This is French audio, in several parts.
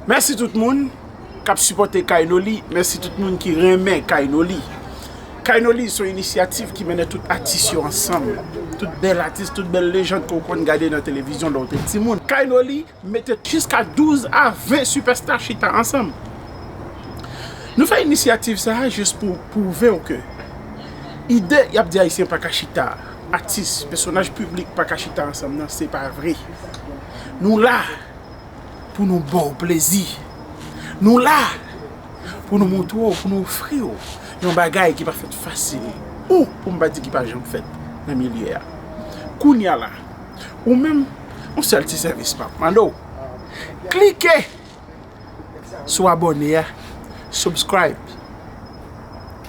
Merci tout le monde qui a supporté Kainoli. Merci tout le monde qui remet Kainoli. Kainoli, c'est une initiative qui mène tout artistes ensemble. Toutes belles artistes, toutes belles légendes qu'on peut regarder dans la télévision dans le petit monde. Kainoli mettait jusqu'à 12 à 20 superstars chita ensemble. Nous faisons une initiative ça juste pour prouver que l'idée, il y a des haïtiens pas chita, artistes, personnages publics pas chita ensemble, non, c'est pas vrai. Nous là pour nous bon plaisir. Nous là pour nous montrer, pour nous offrir un bagage qui pas fait facile ou pour me dire qui pas jamais fait dans le milieu. Kounya là ou même on seul petit service pas. Mando. Cliquez sur abonner, subscribe,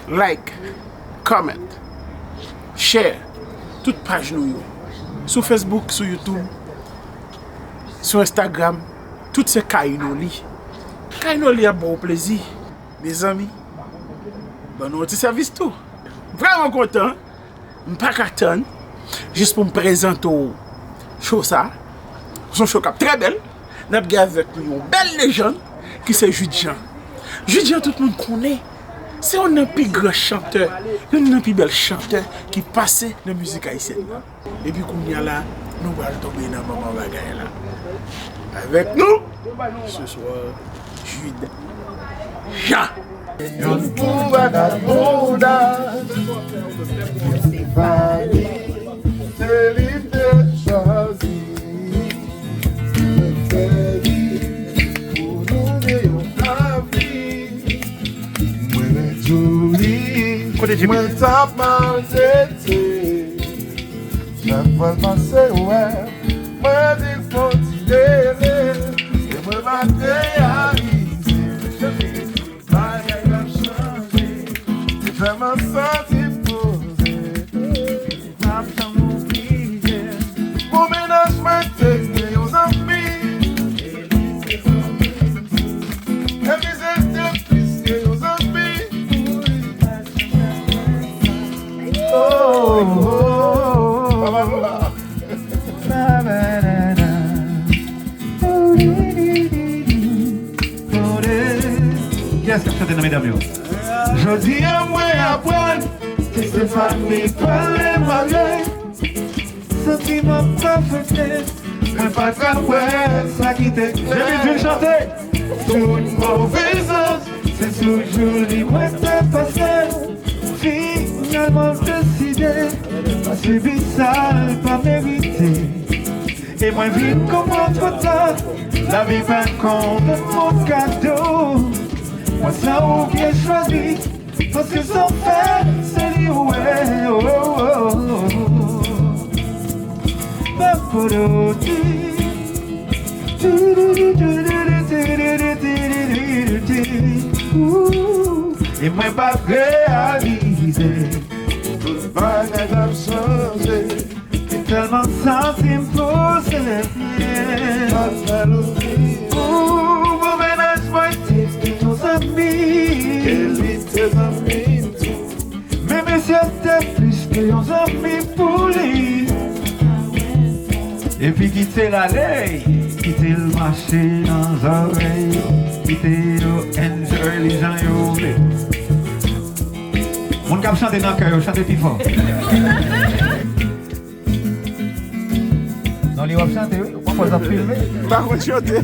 like, comment, share toute page nous sur Facebook, sur YouTube, sur Instagram, toutes ces Kainoli. Kainoli a bon plaisir, mes amis. Bon, nous avons service tout. Vraiment content. Je ne peux pas attendre. Juste pour me présenter au show ça. Son show cap très belle. Nous avons avec nous une belle légende qui c'est Jude Jean. Jude Jean, tout le monde connaît. C'est un des plus grands chanteurs, un des plus belles chanteurs qui passe dans la musique haïtienne. Et puis, qu'on y a là, nous allons tomber dans le moment bagaille là. Avec nous, ce soir, Jude Jean. Yon pou bagat mouda Fali Se li te chazi Feli Pou nou veyon la vi Mwen jouli Mwen tap manjete Chak fwa pase wè Mwen di kontinere E mwen bate yari J'aime sentir poser M'apprends m'oublier Mon ménage m'a été aux amis Et puis c'était plus que aux amis Oh, oh, oh, oh. Qu'est-ce que vous chantez dans mes dames? Je dis à moi à poil que c'est famille pas les malais Sentiment pas fait mais pas travail ça qui t'est J'ai vu chanter. Toute mauvaise c'est toujours libre de passer Finalement décidé pas subi ça pas mérité Et moi vite comme autre temps La vie pas compte mon cadeau Moi ça ou bien choisi Parce que sans faire c'est lui ouais oh oh oh Et moi pas réalisé Tout le bagage a changé Et tellement senti me poser Mon ménage moi t'es nos amis Et tes amis Mais messieurs t'es plus que nos amis pour lui Et puis quitter l'allée, quitter le marché dans les oreilles, quitter le enjoy les gens oublés. Mon cap chante dans le cœur, chante plus fort. Non, les wap chanter, oui, on peut filmer. Par contre, chanter.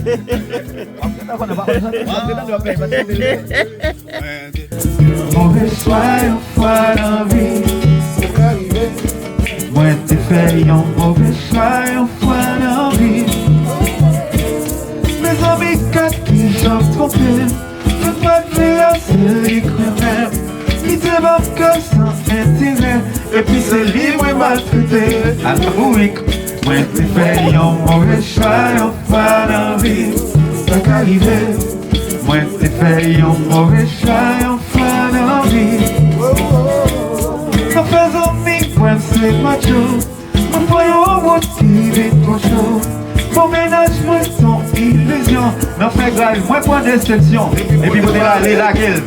Mauvais choix, une fois dans la vie, c'est arrivé. Moi t'ai fait un mauvais choix, une fois dans la vie. Mes amis, quatre qui j'en trompé, toute ma vie, c'est lui même. Il te manque que sans intérêt, et puis c'est lui, moi maltraité. Alors oui, moi t'ai fait un mauvais choix, une fois dans la vie. C'est arrivé. Moi t'ai fait un mauvais choix, une fois dans la vie. Nous faisons mi, moi c'est macho. Nous voyons motiver trop chaud. Mon ménage, moi sans illusion. Nous faisons grave, moi point d'exception. Et puis vous allez la gueule.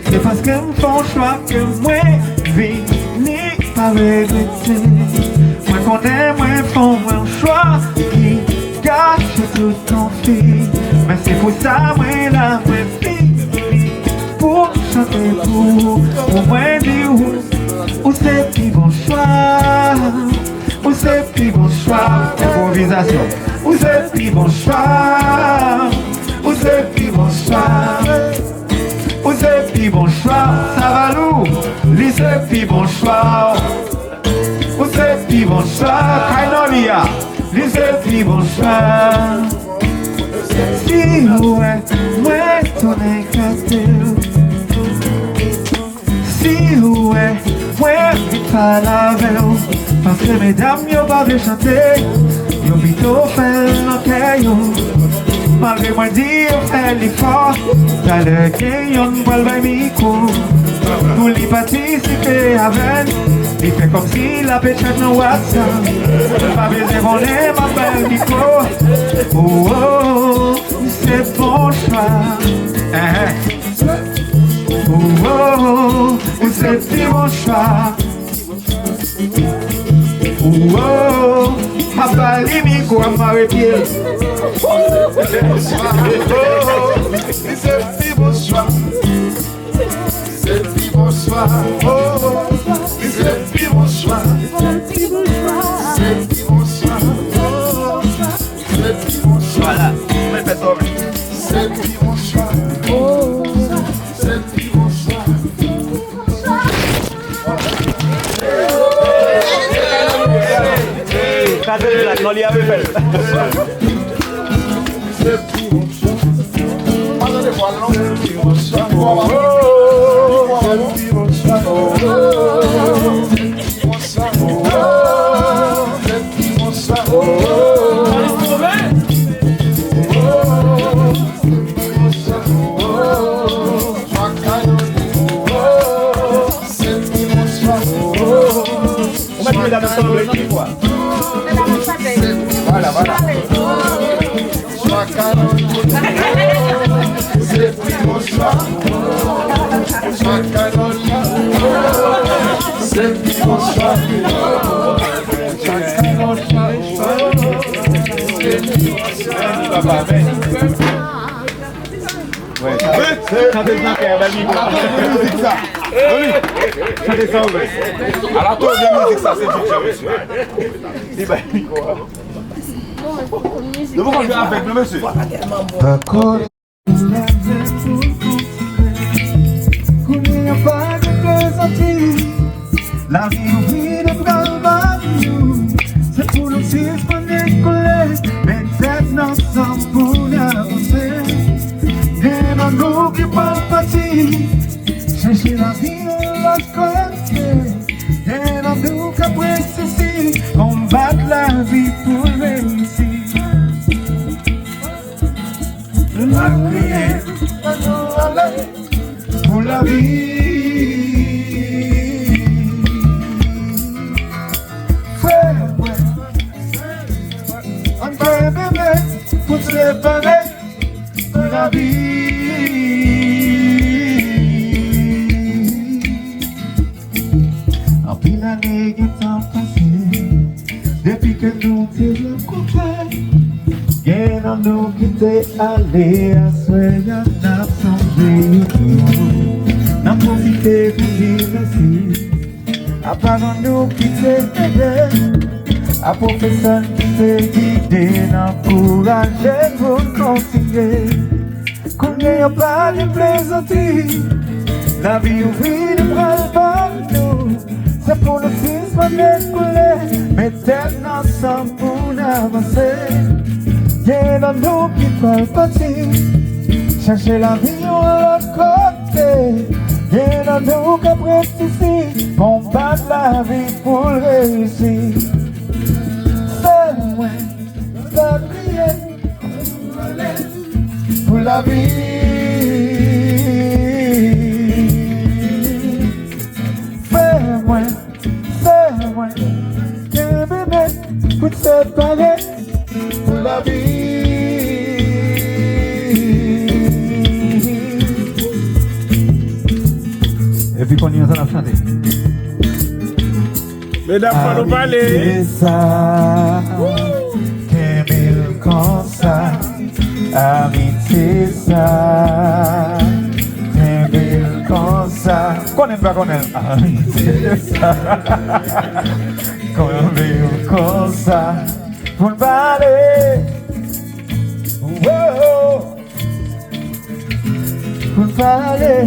C'est parce que me font choix que moi vini pas regretter. Moi connais, moi font un choix qui gâche tout ton fil. Mais c'est pour ça moi la moi fini pour chanter pour moi dire où c'est qui bon choix, où c'est qui bon choix, improvisation, où c'est qui bon choix, où c'est qui bon choix. Où c'est puis bon choix, ça va lourd, lui c'est puis bon choix. Où c'est puis bon choix, Kainolia, lui c'est puis bon choix. Si ouais, ouais, ton éclaté. Si ouais, ouais, pas la vélo. Parce que mesdames, y'ont pas de chanter, y'ont plutôt fait l'encaillou. Malgré moi dire, fait l'effort, t'as le crayon pour le micro. Pour y participer avec, il fait comme si la péchette no WhatsApp. Pas besoin qu'on ait ma belle micro. Oh oh, c'est bon choix. Oh oh, c'est si bon choix. Oh oh, ma balle micro à ma repied. C'est si bon choix. C'est si bon choix. Oh, c'est si bon choix. C'est si bon choix. C'est si bon choix. Oh, c'est si bon choix. Voilà, c'est si bon choix. Oh, c'est si bon choix. Cadê la gloria de Fel? Voilà, voilà. C'est plus mon choix. C'est plus mon choix. Ouais. Chantez ça, musique ça. Chantez ça, ouais. À la tour de musique ça, c'est du micro. Ne vous rendez avec le monsieur. D'accord. La vie ouvrie de Galvani, c'est pour nous six qu'on est collés, mais c'est notre sang pour avancer. Et dans nous qui parlent parti, chercher la vie on la connaît. Et dans nous qu'après ceci, combattre la vie pour réussir. La prière, pour la vie. pour se séparer pour la vie. En pile l'année qui t'en passé, depuis que nous t'es rencontrés, y'en a nous qui t'es allé à souhait, y'en a changé. N'a profité pour dire merci. À part nous qui t'es aidé, à professeur qui t'est guidé, n'encourager pour continuer. Qu'on n'y a pas de plaisanterie, la vie ouvrie ne prend pas nous. C'est pour le fils qu'on est coulé, mais t'es ensemble pour avancer. Y'en a nous qui peuvent partir, chercher la vie à l'autre côté. Y'en a nous qui restent ici, combattre la vie pour réussir. C'est moi, t'as crié pour la vie. C'est moi, que bébé, pour te séparer pour la vie. Et puis qu'on y est en train de chanter. Mesdames, faut nous parler. C'est ça, qu'aimer comme ça. Amitié ça, qu'aimer comme ça. Qu'on aime pas qu'on aime. Amitié ça, qu'aimer comme ça. Pour le parler. Oh, pour le parler.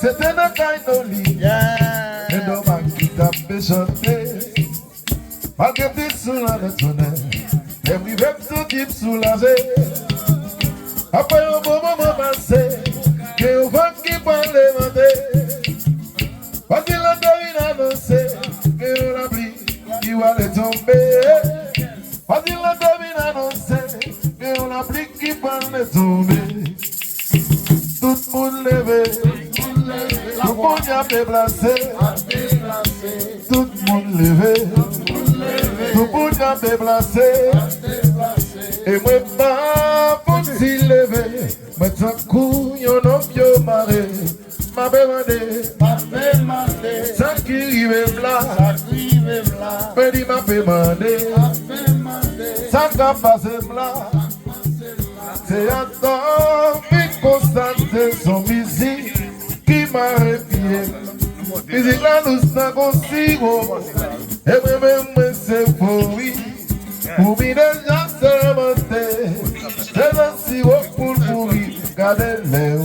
C'était un kainoli, et dommage qui t'a fait chanter. Malgré tes soulages de tonnerre, les privés tout type soulagé. Après un bon moment passé, il y a un vent qui prend les mandés. Parce qu'il a devine annoncé, il y a la pluie qui va les tomber. Parce qu'il a devine annoncé, il y a la pluie qui va les tomber. Tout le monde levé, tout le monde a déplacé. Tout le monde levé, tout le monde a déplacé. Et moi, pas pour s'y lever. Mais tant coup, y'en a bien marré. Ma demandé, ça qui rive là. Me dit ma demandé, ça qui a passé là. C'est un temps qui constate son musique qui m'a réveillé. Musique là nous sommes consigo. Et même c'est pour oui. Pour m'y déjà se monter. C'est un sirop pour le pourri. Gardez-les où.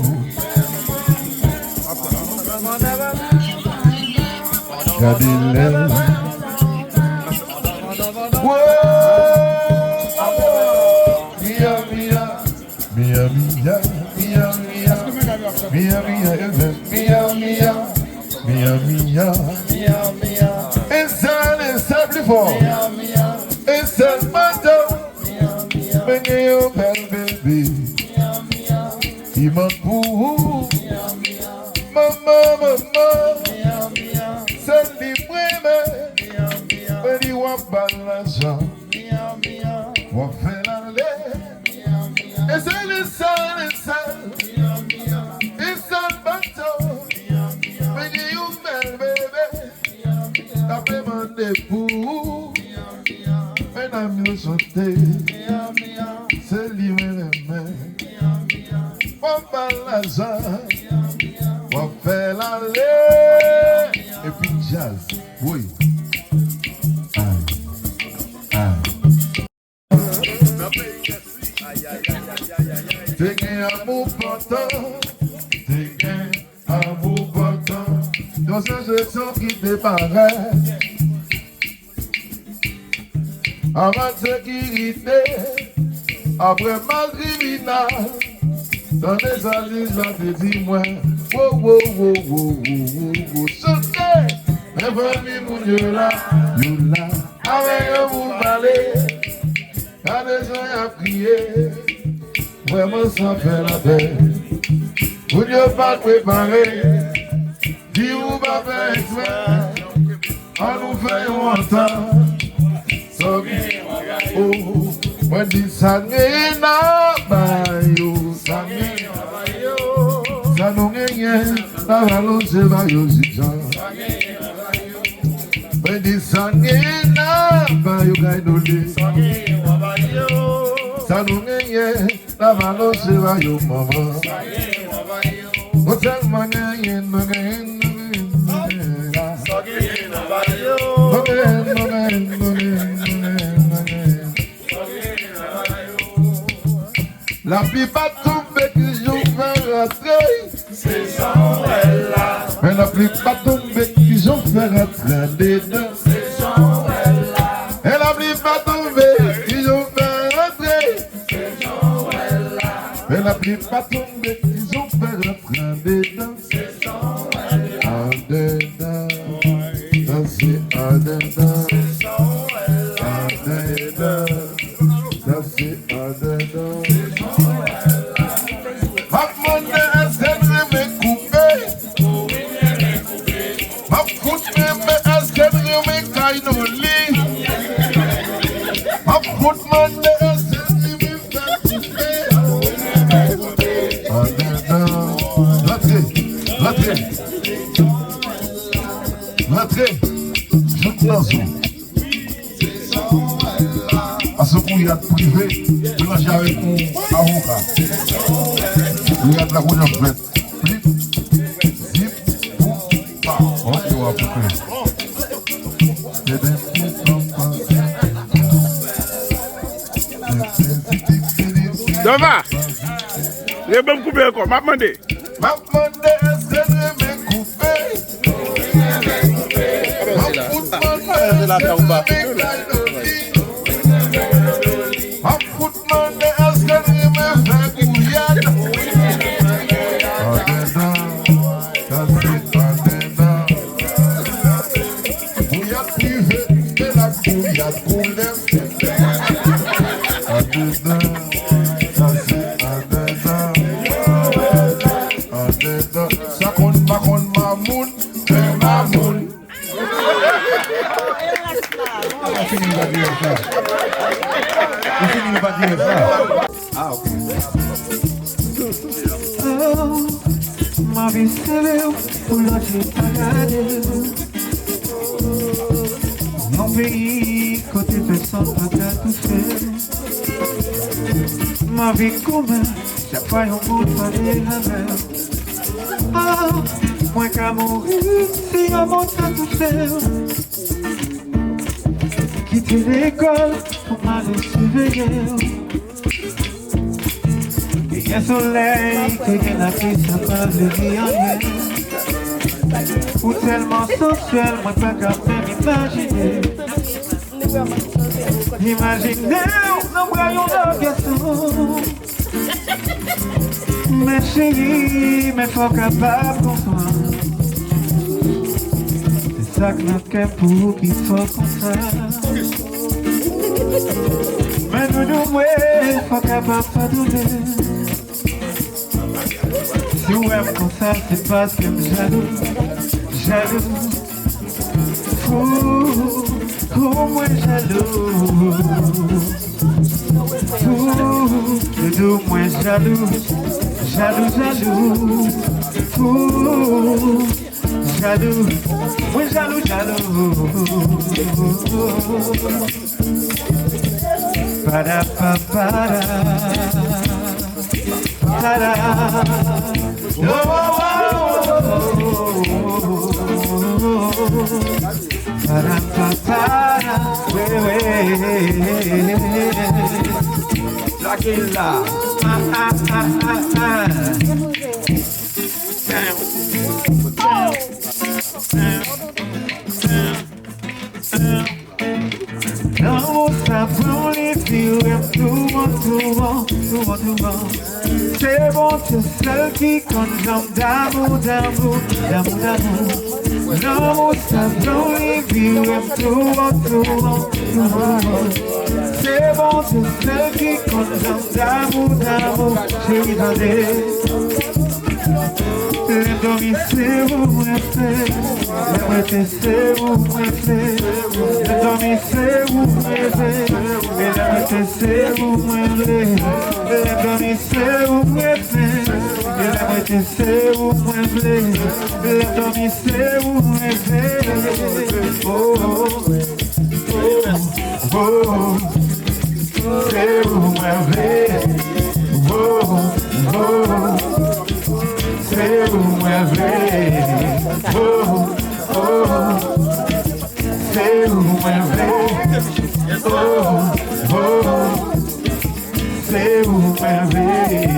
Gardez-les où. Mia, mia, mia, mia, mia, mia, mia, mia, mia, mia, et ça plus fort, et ça bateau, mais yo belle bébé, il m'a pour, maman, c'est libre, mais il va pas l'argent, on fait l'aller. Et c'est le seul, et ça bateau, mais il y a un bel bébé, t'as demandé pour, mesdames le chanter, c'est lui les mains, on va l'argent, on fait l'aller, et puis jazz, oui. T'es qu'un amour portant, t'es qu'un amour portant, dans ce gestion qui te paraît. Avant sécurité, après mal criminal, dans les assises, là, te dis moi, Sote, evani moun yo la, avec vous parler, à des gens à prier, vraiment sans faire la paix. Vous ne pas préparer, dis vous pas faire exprès, on nous fait entendre. Oh, when the sun is na bayo, sanongeye na balonze bayo zija. When the sun is na bayo gaidole, sanongeye na balonze bayo mama. Hotel mane no la plupart tombent qui ont fait rentrer, c'est ça là. Mais la plupart tombent qui ont fait rentrer dedans, c'est ça là. Et la plupart tombent qui ont fait rentrer, c'est ça là. Mais la plupart tombent qui ont fait rentrer dedans, c'est ça là. Dedans, c'est à dedans, c'est à dedans. Rentrez, je dans à ce qu'on y a privé, de manger avec un avocat. Il y a de la route en fait. Flip, zip, boum, pas. Ok, on va couper. Dova, je vais me couper encore, m'a demandé. M'a demandé est-ce que je vais couper? Ah, ok. Oh, ma vie c'est le pour l'autre paradis. Mon pays, côté personne pas qu'à tout faire. Ma vie commun, chaque fois on peut parler la mer. Oh, moins qu'à mourir, si on monte à tout faire. Quitter l'école pour m'aller surveiller. Il y a soleil, qu'il y a la pluie, ça passe de vie en rien. Ou tellement sensuel, moi pas capable d'imaginer. Imaginez, nous voyons nos garçons. Mais chérie, mais faut capable de comprendre. C'est ça que notre cœur pour qu'il faut qu'on sache. Mais nous, ouais, faut capable de pardonner. Si on aime comme ça, c'est parce que j'aime jaloux, jaloux. Oh, moi jaloux. Oh, moi jaloux, jaloux, jaloux. Oh, jaloux, moi jaloux, jaloux. Para pa para. Para. Oh, para pa para. Tranquila. Não sabão livre, souvent. C'est bon Dieu seul qui compte d'amour, d'amour, d'amour, d'amour. L'amour ça donne les vies, tout, c'est bon, Dieu seul qui compte d'amour, d'amour, chérie Vandé. Le domicile vous m'aimez, le métissez vous m'aimez, le domicile vous m'aimez, le métissez vous m'aimez, le domicile vous m'aimez, le métissez vous m'aimez, le domicile vous m'aimez. Oh, oh, oh, c'est vous m'aimez. Oh, oh. C'est vous m'aimez, oh, oh, c'est vous m'aimez, oh, oh, c'est vous m'aimez.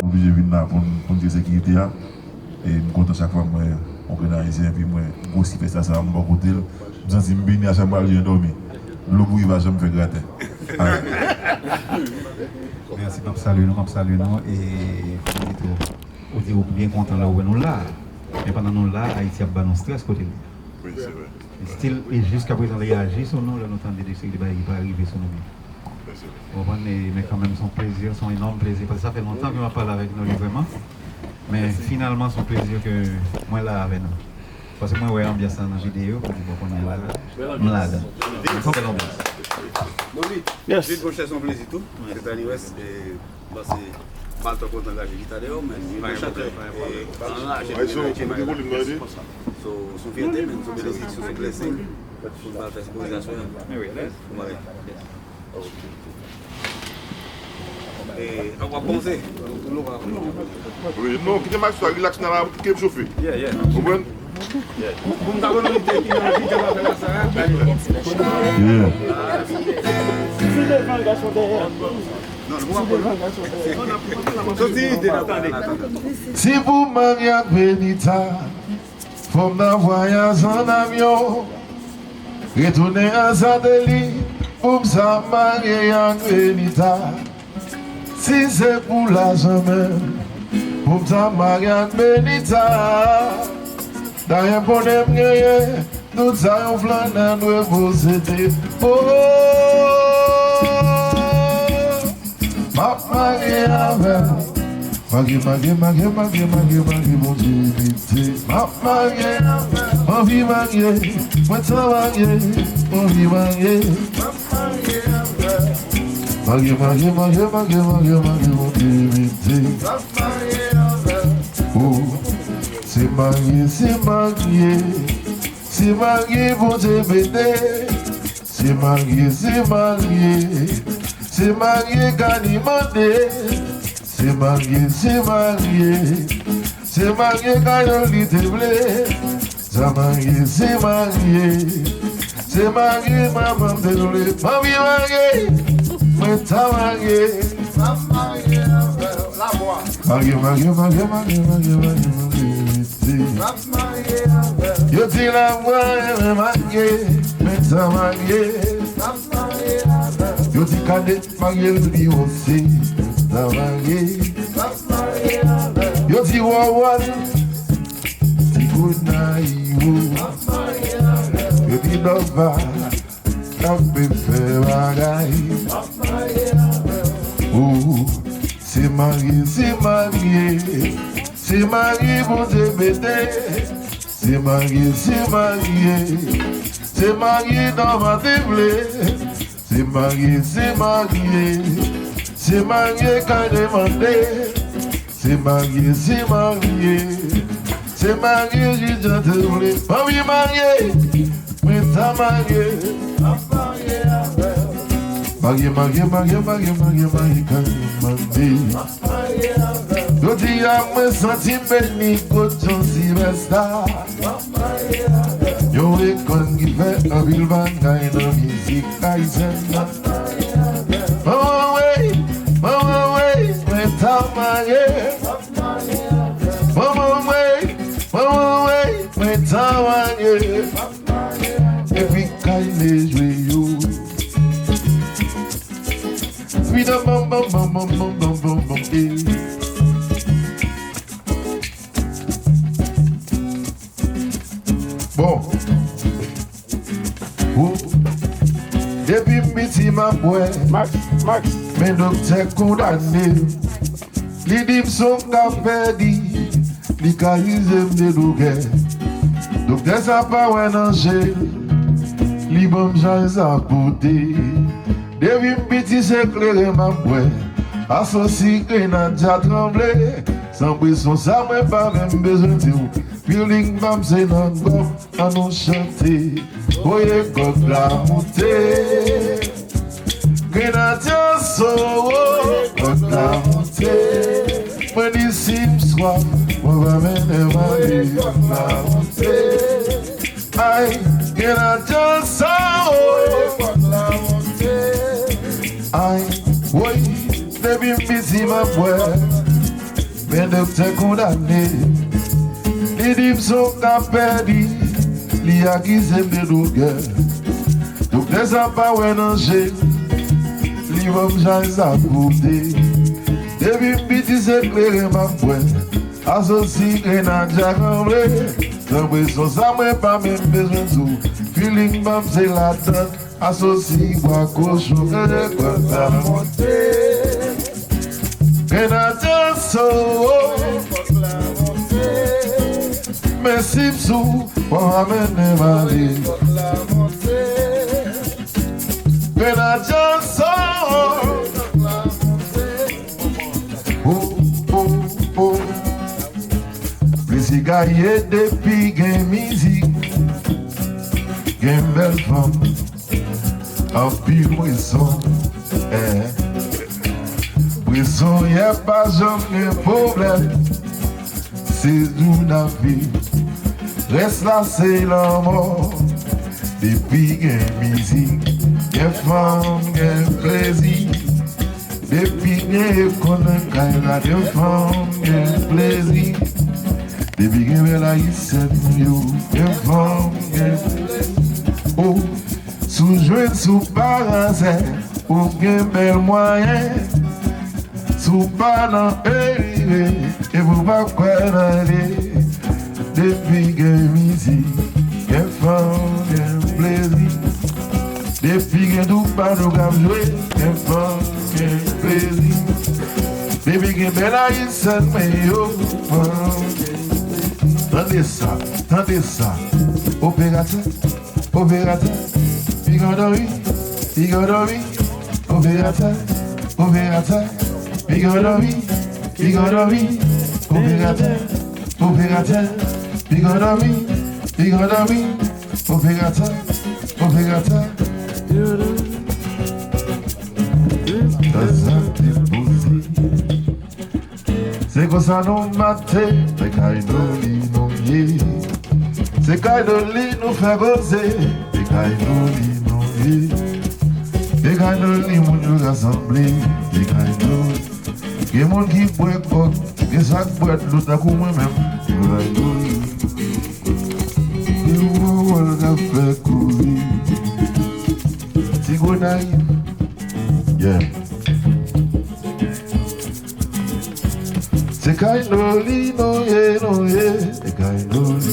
Obligé de venir pour dire sécurité. Et je suis content chaque fois que je organise et puis je aussi fais ça à mon côté. Je me sens bien à chaque fois que je dormi. Le bruit va jamais faire gratter. Merci, je salue nous et on dit bien content là où nous là. Mais pendant nous là, Haïti a un stress côté. Oui, c'est vrai. Et jusqu'à présent, il réagit sur nous, là, nous avons des décès qui vont arriver sur nous. Mais quand même, son plaisir, son énorme plaisir, parce que ça fait longtemps que je parle avec nous, vraiment. Mais finalement, son plaisir que moi là avec nous. Parce que moi, je suis ambiance dans la vidéo, pour dire qu'on est là. Nous là. Il faut que l'ambiance. Yes. Je vais chercher son plaisir tout. C'est à l'ouest. C'est pas le temps qu'on engage guitare d'ailleurs, mais il va chanter. Son fierté, mais son bénédiction, son blessing. On va faire exposition. Oui, et on va penser. Oui, non, qui te marche, toi, relax dans la qui est chauffé. Yeah. Vous comprenez? Vous m'avez dit que vous avez ça. Si vous m'avez à Benita, faut m'en voyage en avion, retourner à Zadeli, pour me marier en Benita. Si c'est pour la semaine, pour me marier en Benita, d'ailleurs pour les mieux, nous avons flané nous posséder. Oh, ma mariée avec. Maggie, bon Dieu, ma mariée avec. envie marier, moi t'en marier, envie marier. Marier, mon vérité. Oh, c'est marié, c'est marié pour te bêter. C'est marié, c'est marié qu'animaté. C'est marié, c'est marié quand il te blé. C'est marié, maman désolé. Mamie marié, mais t'as marié. Marié. Yo dis la voix, marié, mais t'as marié. Yo dis cadet, marié, lui aussi, t'as marié. Yo dis wawan, dis good night. Yo dis nova, t'as fait bagaille. Oh, c'est marié, pour te bêter. C'est marié, dans ma table. C'est marié quand demandé. C'est marié, j'ai déjà te voulu. Mamie marié, mais t'as marié. Marié, quand demandé. Je dis à moi senti béni coton Sylvester. Yo recon qui fait un ville bagaille dans musique haïtienne. Maman ouais, mais t'as marié. Maman ouais, mais t'as marié. Et puis quand il est joué yo. Puis de bam. Bon, depuis petit ma boîte, Max. mes docteurs condamnés. Les dîmes sont perdu, les carismes de l'ouguer. Docteur ça pas un angèle, les bombes j'en ai apporté. Depuis petit c'est clair ma boîte, associé grenade j'ai tremblé. Sans pression ça m'a pas même besoin de vous. Feeling bam c'est non gof à nous chanter. Oye God la montée. Grenadier solo, God la montée. Moi d'ici m'soif, moi va mener ma vie. God la montée. Aïe, Grenadier solo, God la montée. Aïe, oui, depuis busy ma boîte. Mais docteur condamné. Les dîmes sont perdu, les accusés de douleur. Donc les pas un angèle, les hommes j'en ai apporté. Depuis petit c'est clair ma boîte, associé grenade j'ai tremblé. Sans pression ça m'a pas même besoin de tout. Feeling bam c'est la tête, associé bois cochon et quoi ça monter. Grenade solo. Merci Psou pour amener ma vie. Grenadier sort. Oh. Plaisir gagné depuis gain musique. Gain belle femme. En pile prison. Prison y'a pas jamais problème. C'est d'où la vie. Reste là, c'est la mort. Depuis qu'il y a musique, il y a femme, il y a plaisir. Depuis qu'il y a femme, il y a plaisir. Depuis qu'il y a la issette, il y a femme, il y a plaisir. Oh, sous-joué, sous-parassé, ou bien bel moyen. Sous-parlant, et vous pas quoi aller. Depuis que musique, qu'elle femme, qu'elle plaisir. Depuis que tout pas nous comme jouer, qu'elle femme, qu'elle plaisir. Depuis que belle aïe, mais yo, tendez ça, opérateur, opérateur, Bigodowi, Bigodowi, opérateur, opérateur, Bigodowi, Bigodowi, opérateur, opérateur, Bigodowi, Bigodowi, opérateur, opérateur. C'est comme ça nous mater, c'est Kainoli nous y. C'est Kainoli nous fait gozer, c'est Kainoli nous y. C'est Kainoli nous rassembler, c'est Kainoli. Il y a des gens qui boivent pas, et ça boit l'autre à coup moi-même, c'est Kainoli. Il faut le faire courir. C'est Gonaï, yeah. C'est Kainoli, non, yeah, non, yeah. C'est Kainoli.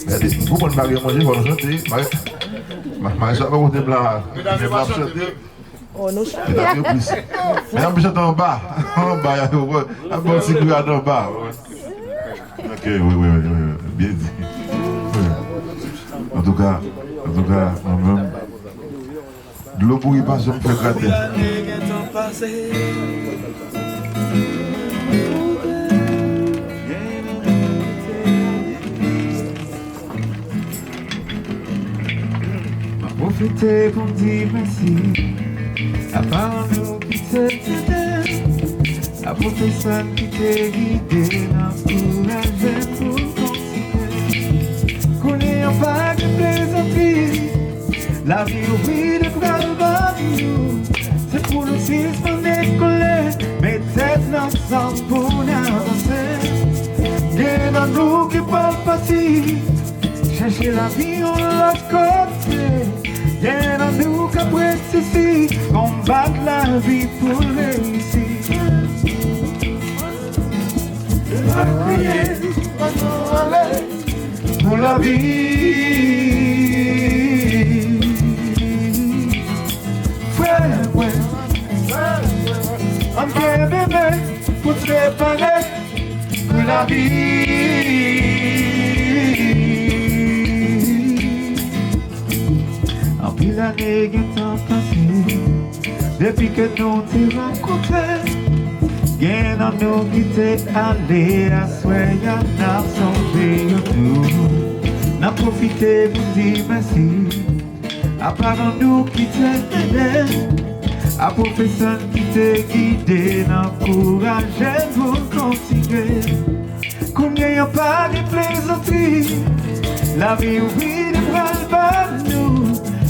Regardez, vous pouvez manger, vous allez chanter. Je vais vous dire là. Je vais chanter. Oh, nous chantons. Mais on peut chanter en bas. En bas, il y a un bon cigarette en bas. Ok, oui, bien dit. En tout cas, moi-même, de l'eau pour y passer, on me fait gratter. Profitez pour dire merci à part nous qui t'aident, à professeur qui t'a guidé, l'encourager pour continuer. Qu'on n'ait pas de plaisanterie, la vie oui de bras nous. C'est pour nous six qu'on décoller, mais tête ensemble pour avancer. Il y a nous qui parlent pas si, chercher la vie en l'autre côté. Y'en a nous qui apprécient ici, combattre la vie pour réussir. Va prier, va nous aller pour la vie. Frère, ouais, on peut bébé pour te préparer pour la vie. Puis l'année qui est en passé, depuis que nous t'ai rencontré, y'en a nous qui t'es allé à souhait, y'en a sauvé tout. N'a profité pour dire merci, à part nous qui t'ai aidé, à professeur qui t'ai guidé, n'encourager pour continuer. Combien y'a pas de plaisanterie, la vie oui de bras nous.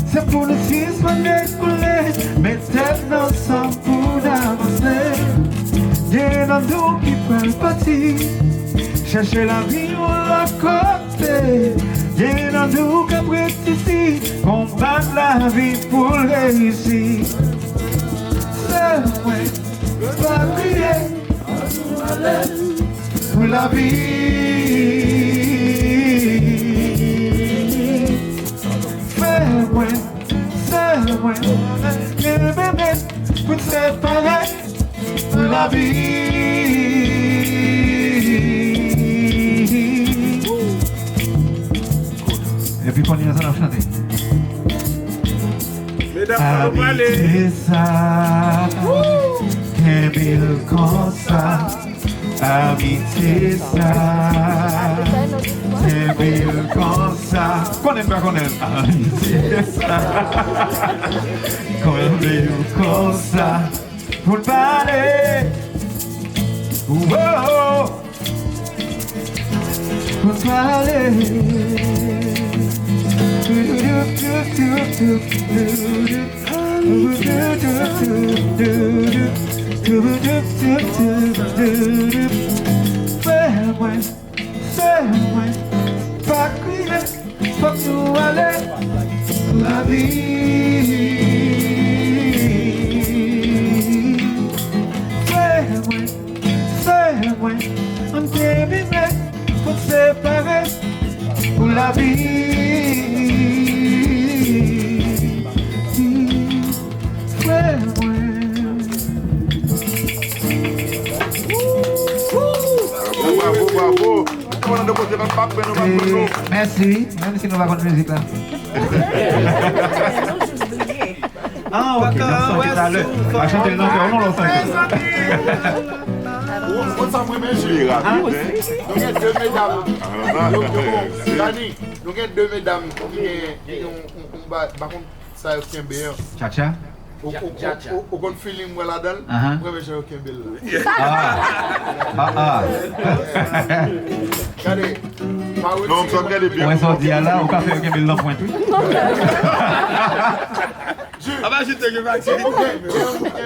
C'est pour nous six qu'on décoller, mais tête ensemble pour avancer. Y'en a nous qui peuvent partir, chercher la vie ou la côté. Y'en a nous qui apprécient ici, combattre la vie pour réussir. C'est vrai, pas prier pour la vie. Le bébé pour te séparer pour la vie. Et puis qu'on y a ça, on a chanté. Habiter ça, qu'aimer comme ça. Habiter ça, qu'aimer comme ça. Qu'on aime pas qu'on aime. Habiter ça, qu'aimer comme ça. Pour parler, oh, oh. Pour parler. Fais-moi, pas crier, faut que nous aller la vie. Fais-moi, on t'est bébé, faut te séparer pour la vie. Bravo. Merci, même si nous avons de musique là. Ah, ok, donc ça tout à l'heure. On va chanter le nom que on l'entend. On s'en remet jouer. Donc il y a deux mesdames. Donc il y a deux mesdames qui ont par contre ça est bien. Tcha-tcha. Au compte feeling moi là-dedans, moi je suis aucun bel. Regardez. Non, on s'en regarde bien. On s'en dit là, on café aucun bel dans point tout. Ah bah je te dis pas que c'est un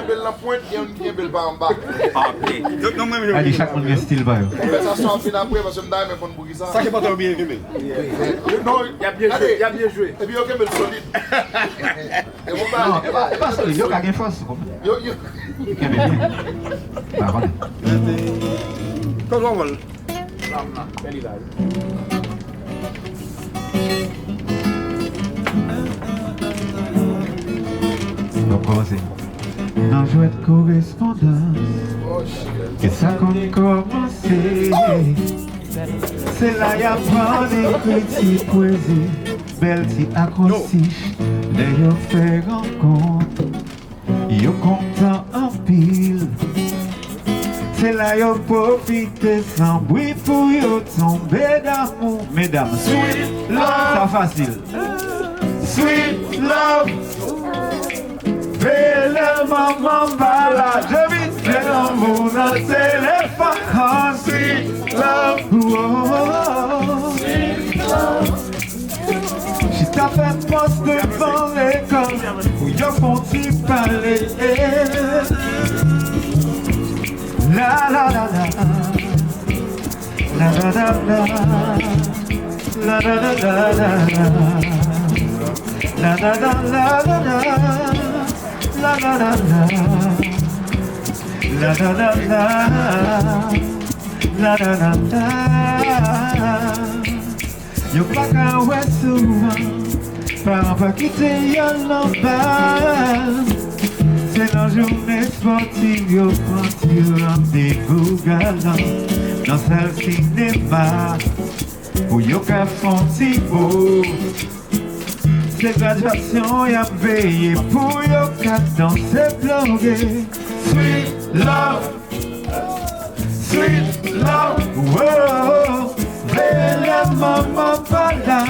bel en pointe et un bel bas en bas. OK. Donc moi je Allez, chaque monde a un style ba yo. Ça soit fin après parce que m'dame mais pour bouger ça. ça qui pas trop bien filmé. Non, il a bien joué. Et puis aucun bel solide. Et on va Pas solide, yo ka gen force. Yo Aucun bel bien. Bah voilà. Quand on va Donc commencer. Dans jouette correspondance, et ça qu'on commencé. C'est là y'a pas d'écrit si poésie, belle si acrostiche, d'ailleurs fait rencontre, yo content en pile. C'est là y'a profité sans bruit pour yo tomber d'amour. Mesdames, sweet love, ça facile. Sweet love. Belle maman balade, je vis l'amour dans le téléphone. Sweet love, oh, sweet love. Si t'as fait poste devant l'école, où y'a font-tu parler? La la la la, la la la la, la la la la la, la la la la la. La la la la, la la la la, la la la la. Yo pas qu'à ouais souvent, parents pas quitter y'en en bas. C'est la journée sportive, yo prend rendez-vous galant dans salle cinéma, où yo qu'à font si beau. C'est graduation, y'a veillé pour yo qu'à danser bloguer. Sweet love, wow. Belle maman pas là,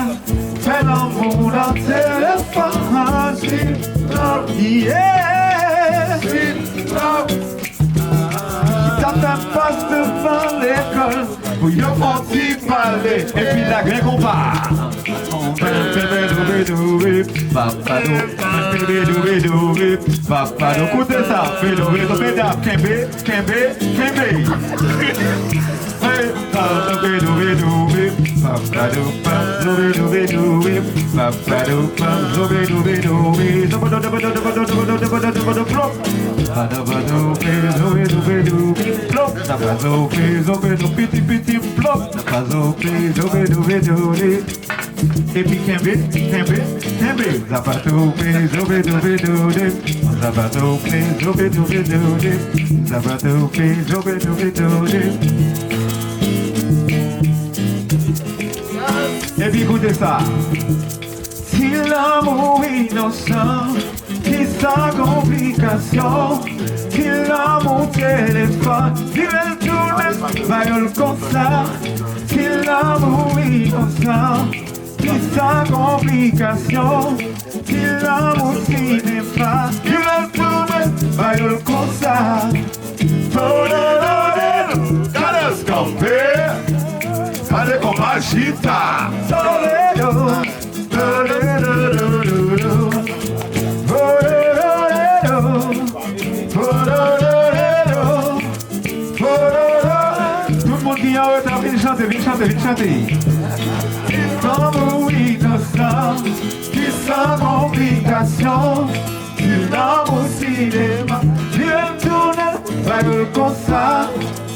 fais l'amour dans téléphone. Sweet love, yeah. Sweet love. Qui t'a fait passe devant l'école, pour yo font-y parler, et puis la graine qu'on part. Papa, écoutez ça, et puis Kembe, Zapato, zobe, dobe, dobe, Zapato, zobe, dobe, dobe, Zapato, zobe, dobe, dobe. Et puis écoutez ça. Si l'amour innocent, qui sa complication, si l'amour téléphone, qui veut tourner, baillole comme ça, si l'amour innocent, qui sa complication, qui l'amour cinéma, qui veut tourner, baillole comme ça. Cada escamper, cada compagita, Toledo, tout le monde qui a retard, viens chanter. L'amour innocent, qui sans complication, qui l'amour cinéma, viens tourner, bague comme ça.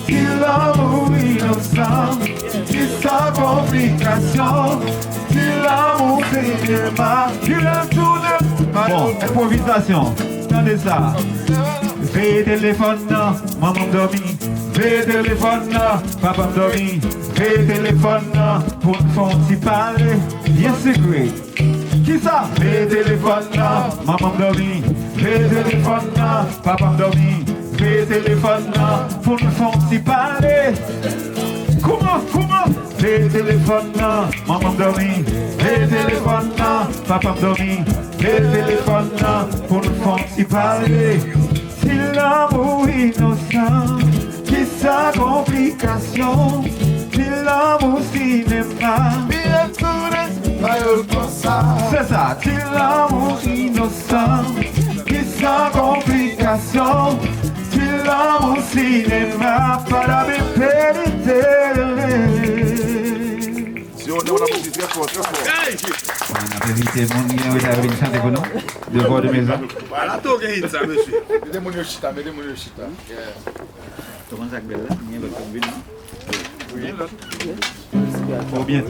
Qui l'amour innocent, qui sans complication, qui l'amour cinéma, qui l'aime tourner. Bon, improvisation, attendez ça. Veille téléphone, maman dormi. Veille téléphone, papa dormi. Fais téléphone pour nous faire un petit parler. Bien secret. Qui ça? Fais téléphone maman dormi. Fais téléphone papa dormi. Fais téléphone pour nous faire un petit parler. Comment? Fais téléphone maman dormi. Fais téléphone papa dormi. Fais téléphone pour nous faire un petit parler. Si l'amour innocent, qui sa complication, si l'amour cinéma, bien tout pas comme ça. c'est ça, si l'amour innocent, qui sa complication, si l'amour cinéma, pas la vérité. Si on a poussé très fort, très fort. On a invité mon numéro d'arrivée de chanter pour nous. Devoir de maison. Voilà, tout gagne ça, monsieur. Mettez mon chita. Comment ça belle là? Bien votre ville. Faut bien.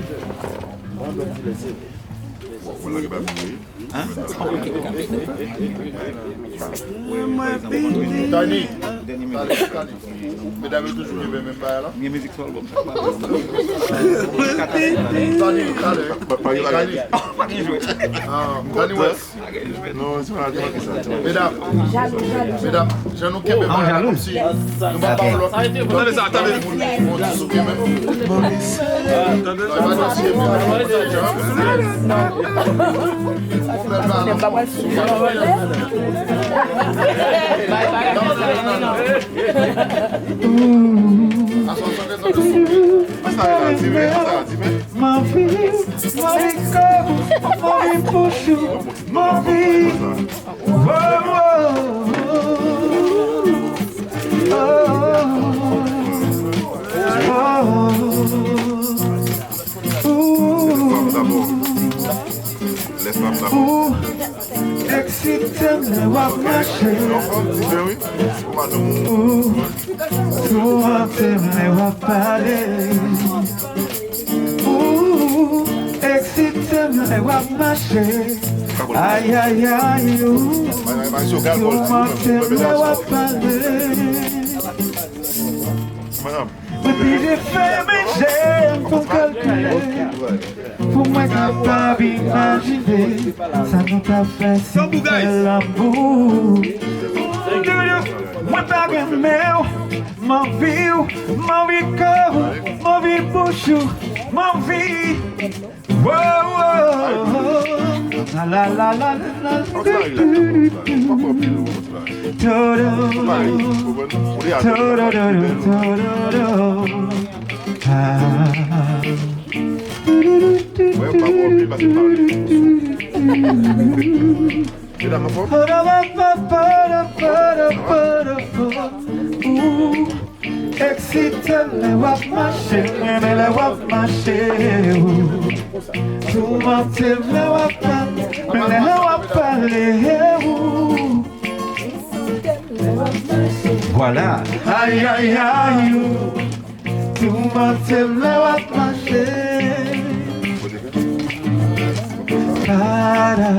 Tani. Mesdames, toujours le même pas là. Bien musique sol comme Tani West. Non, c'est pas Mesdames, je nous kebe pas comme si nous pas parlons. Attendez ça, attendez. On dit souper même. Maurice. Ma vie, puxo, ma vie, excite-me, wap marcher. Souvent-me, wap parler. Excite-me, wap marcher. Aïe, aïe, aïe, souvent-me, wap parler. Et puis j'ai fait mes j'aime pour calculer. Pour moi capable d'imaginer, ça nous t'a fait si bel l'amour. Moi pas aimé, ma vie corps, ma vie bouche, ma vie. La la la la la excite-me, wap marcher, me wap marcher. Souvent-me, wap parler. Voilà. Aïe, aïe, aïe. Souvent-me, wap marcher. Para.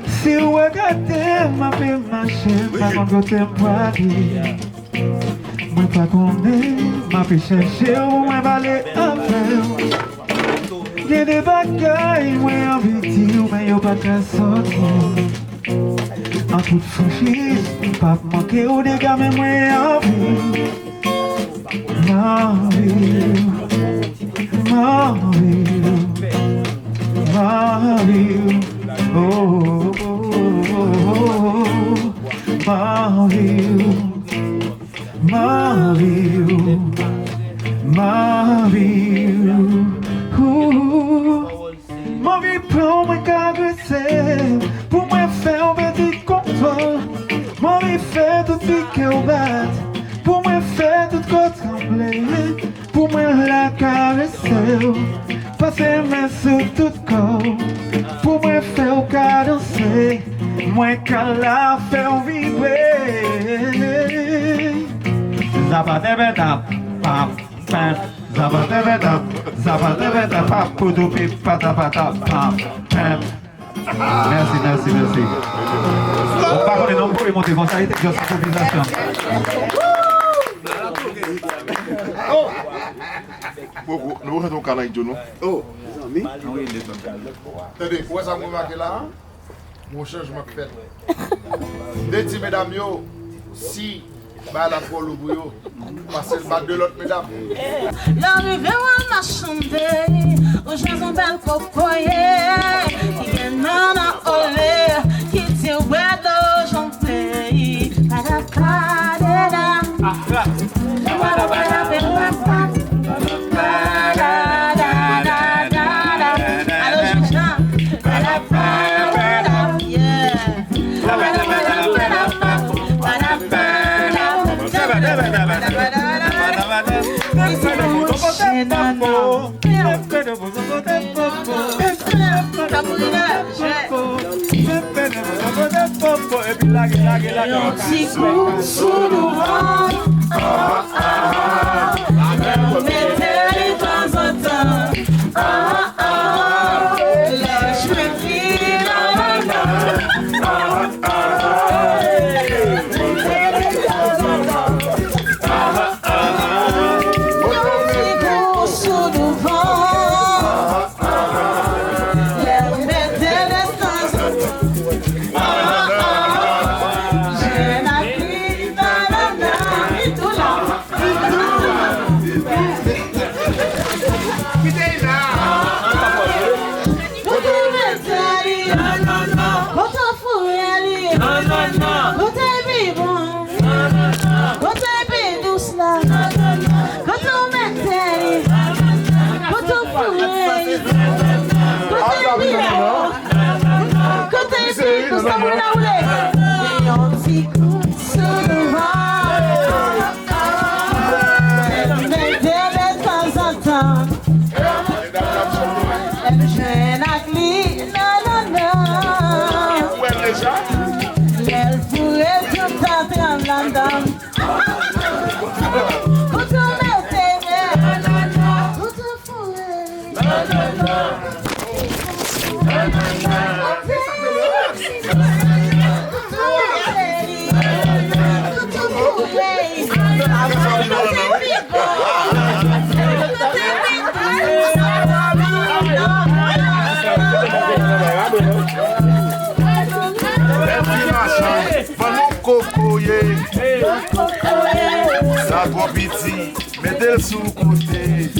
Si vous regardez ma vie marcher, pas mon côté poignée. Moi pas connaître, ma vie chercher, moi aller avec. Il y a des bagailles, moi envie de dire, mais y'a pas qu'à sortir. En toute franchise, pas manquer ou des gars, mais moi envie. Ma vie pour me caresser, pour me faire un petit contrôle. Ma vie fait tout piquer au bat, pour me faire tout trembler, pour me la caresser, passer mes sous tout corps, pour me faire cadencer. moi qu'à la faire vibrer. Zabadabada, pap, pap, zabadabada, zabadabada, pap, poudou, pip, patapata, pap, pap. Merci, merci, merci. Par contre, non, vous pouvez monter, bon, ça a été juste improvisation. Nous avons un canal de nous. Oh, mes amis. Attendez, où est-ce que vous marquez là? Mon changement fait. Dites, mesdames, si bah la folle au bouillot, passez le bac de l'autre, mesdames. L'arrivée on m'a chanté, aux gens ont belle cocoyer, qui viennent à olé, qui tient ouais d'argent pays. Petit coup sous le vent, mettez-les de temps en temps, je me file Ça doit piti, mettez-le sous le côté.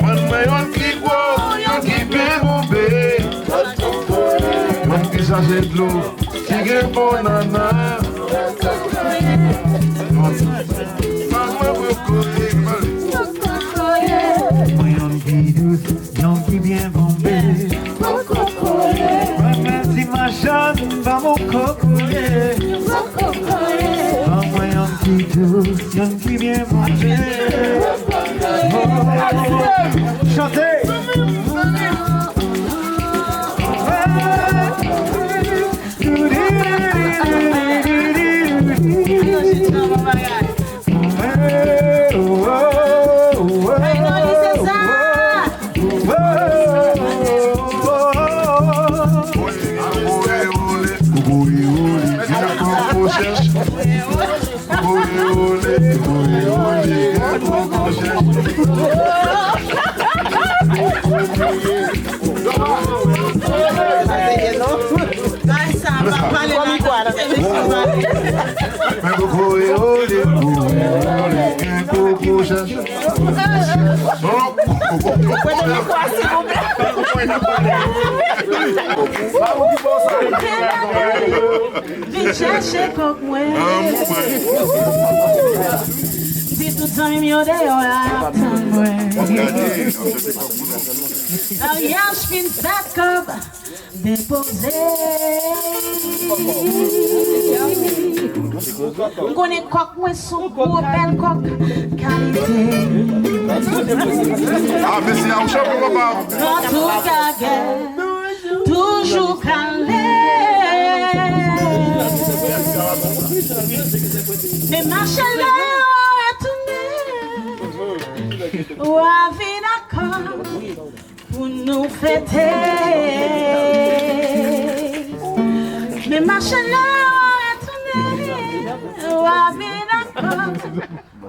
Mon qui boit, yon qui peut bomber. Mon qui change de l'eau, qui gagne bon nana. Yon qui douce, yon qui bien bombé. Merci ma jeune, va mon cocoyer. Yon qui douce, yon qui bien bombé. Chantez! Vim chercher coco moi. Si tout ça me odeia olhar também. Aliás, fim da cama, deposei. Connais coco moi son beau belle coque qualité. Ah, mais c'est un champ pour papa. Dans tout gaguet, toujours calé. Mais ma chaleur est tournée, ou avec d'accord pour nous fêter. Mais ma chaleur est tournée, ou avec d'accord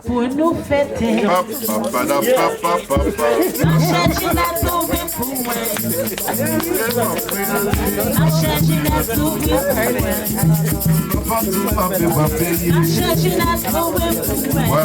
pour nous fêter. Ma chérie n'a trouvé pour moi. Ma chérie n'a trouvé pour moi. Ma chérie n'a trouvé pour moi.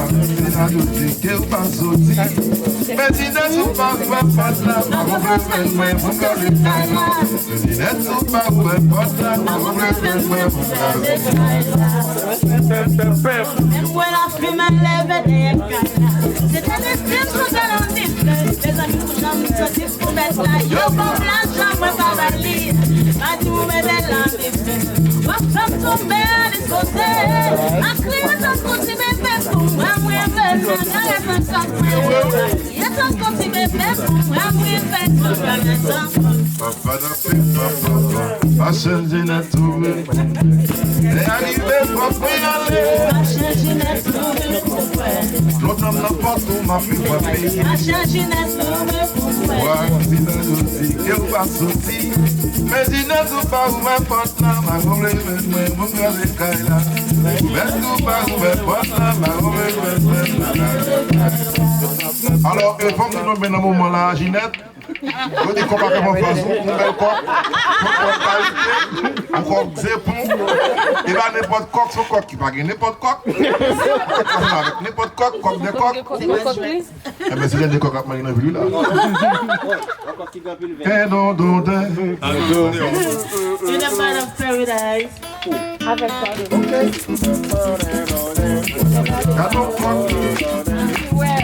C'était des films qu'on a dans les amis pour jamais sortir pour mettre la yo comme la jambe par la ligne. Pas du tout mais belle la vie. Ma femme tombée à disposer. Ma cliente a continué faire pour moi. Moi belle la garde un sac. Il est en continué faire pour moi. Moi belle la Ma chérie n'a trouvé. Et arrivé pour aller. Ma chérie n'a trouvé pour moi. L'autre n'a pas tout m'a fait frapper. Ma chérie n'a trouvé pour moi. Si dans le aussi, qu'elle va sortir. Mais si n'a tout pas où ma porte là, ma roule mon gars de Kaila. Mais tout pas où ma porte là, ma roule. Alors, il faut que nous mettions dans moment là, Ginette. Je dis qu'on va faire mon poisson, mon bel coq, encore zépon, et là n'importe coq, son coq qui va gagner n'importe coq. Avec n'importe coq, coq de coq. C'est quoi coq plus? Eh bien, c'est des coq à Marina Vulu là. Eh non, non, In the man of paradise. Avec ça. Ouais.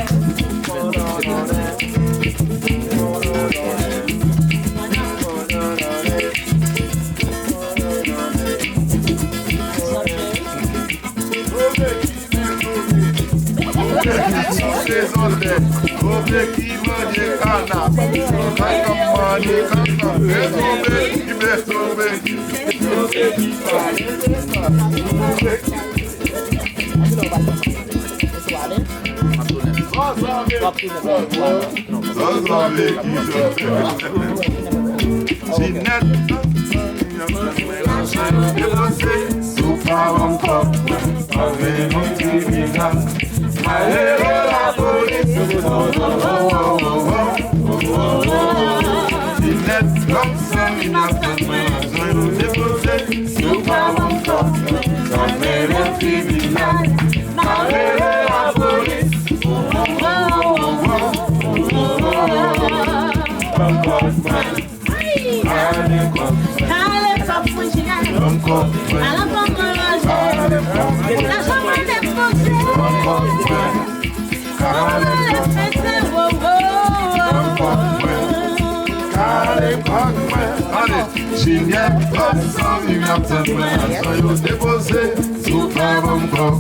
She get up, so you have to so you deposit, super bumper,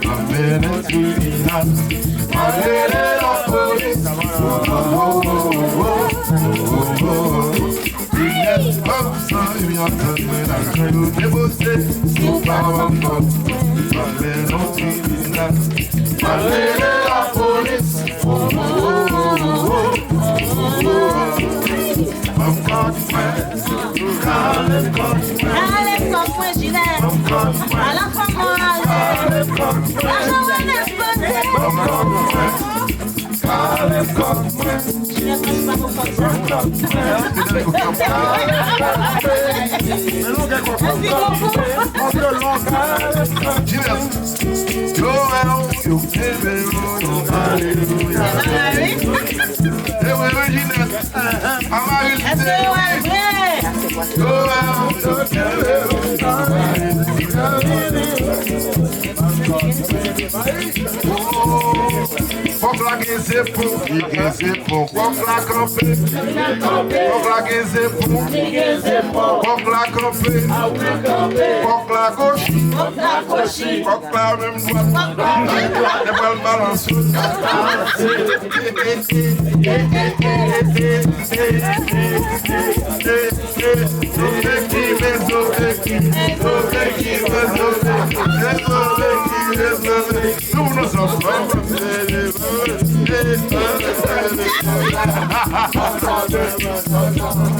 a minute to the hand, a little of police, she get up, so you have to so you deposit, super bumper, a minute to the hand, a little of police, I'm God, man. Allez, comme moi, Ginette. À la fin, moi, allez. La journée n'est pas née. Allez, comme moi. Ginette, c'est pas pour ça. Faut flaguer ses ponts, flaguer ses ponts, faut flaguer camper, faut flaguer ses ponts, faut flaguer camper, faut flaguer gauche, faut flaguer même droite, les balles balancent. Sauver qui veut sauver,